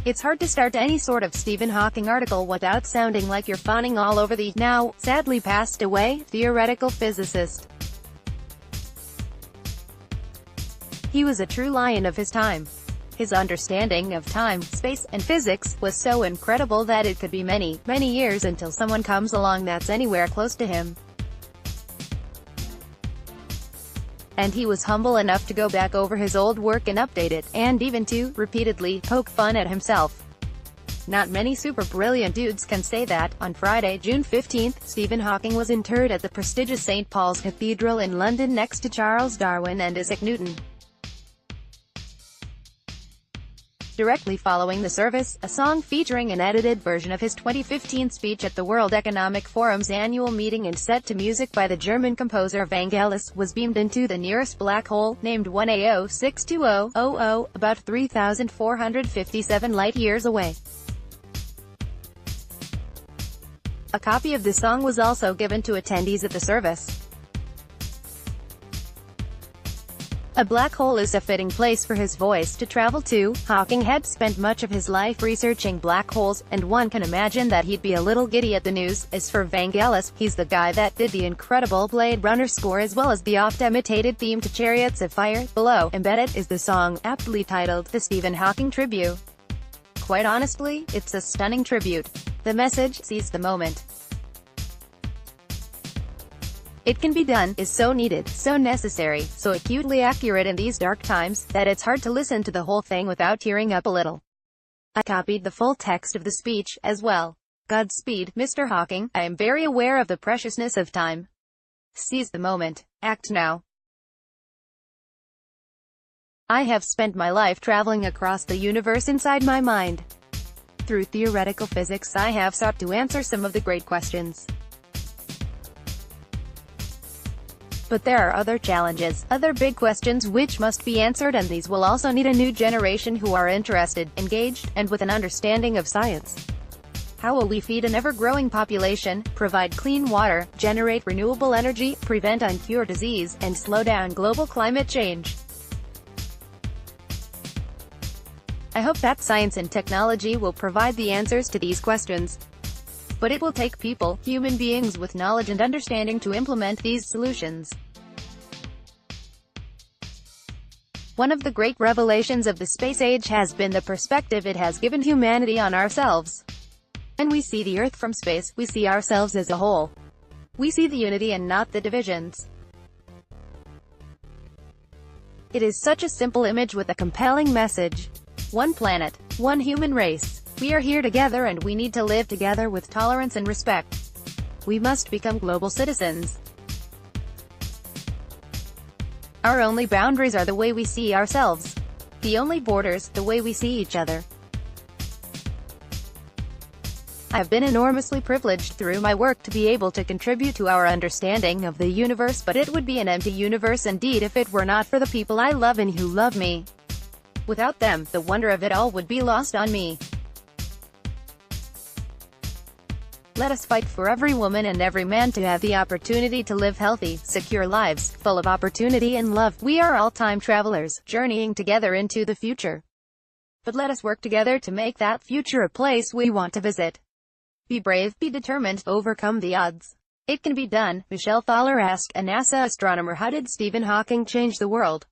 It's hard to start any sort of Stephen Hawking article without sounding like you're fawning all over the, now, sadly passed away, theoretical physicist. He was a true lion of his time. His understanding of time, space, and physics was so incredible that it could be many, many years until someone comes along that's anywhere close to him. And he was humble enough to go back over his old work and update it, and even to, repeatedly, poke fun at himself. Not many super brilliant dudes can say that. On Friday, June 15, Stephen Hawking was interred at the prestigious St. Paul's Cathedral in London next to Charles Darwin and Isaac Newton. Directly following the service, a song featuring an edited version of his 2015 speech at the World Economic Forum's annual meeting and set to music by the German composer Vangelis, was beamed into the nearest black hole, named 1A062000, about 3,457 light-years away. A copy of the song was also given to attendees at the service. A black hole is a fitting place for his voice to travel to. Hawking had spent much of his life researching black holes, and one can imagine that he'd be a little giddy at the news. As for Vangelis, he's the guy that did the incredible Blade Runner score as well as the oft-imitated theme to Chariots of Fire. Below, embedded, is the song, aptly titled, The Stephen Hawking Tribute. Quite honestly, it's a stunning tribute. The message, seize the moment. It can be done, is so needed, so necessary, so acutely accurate in these dark times, that it's hard to listen to the whole thing without tearing up a little. I copied the full text of the speech, as well. Godspeed, Mr. Hawking. I am very aware of the preciousness of time. Seize the moment. Act now. I have spent my life traveling across the universe inside my mind. Through theoretical physics I have sought to answer some of the great questions. But there are other challenges, other big questions which must be answered, and these will also need a new generation who are interested, engaged, and with an understanding of science. How will we feed an ever-growing population, provide clean water, generate renewable energy, prevent and cure disease, and slow down global climate change? I hope that science and technology will provide the answers to these questions. But it will take people, human beings with knowledge and understanding to implement these solutions. One of the great revelations of the space age has been the perspective it has given humanity on ourselves. When we see the Earth from space, we see ourselves as a whole. We see the unity and not the divisions. It is such a simple image with a compelling message. One planet, one human race. We are here together and we need to live together with tolerance and respect. We must become global citizens. Our only boundaries are the way we see ourselves. The only borders, the way we see each other. I have been enormously privileged through my work to be able to contribute to our understanding of the universe, but it would be an empty universe indeed if it were not for the people I love and who love me. Without them, the wonder of it all would be lost on me. Let us fight for every woman and every man to have the opportunity to live healthy, secure lives, full of opportunity and love. We are all time travelers, journeying together into the future. But let us work together to make that future a place we want to visit. Be brave, be determined, overcome the odds. It can be done. Michelle Thaler asked a NASA astronomer, how did Stephen Hawking change the world?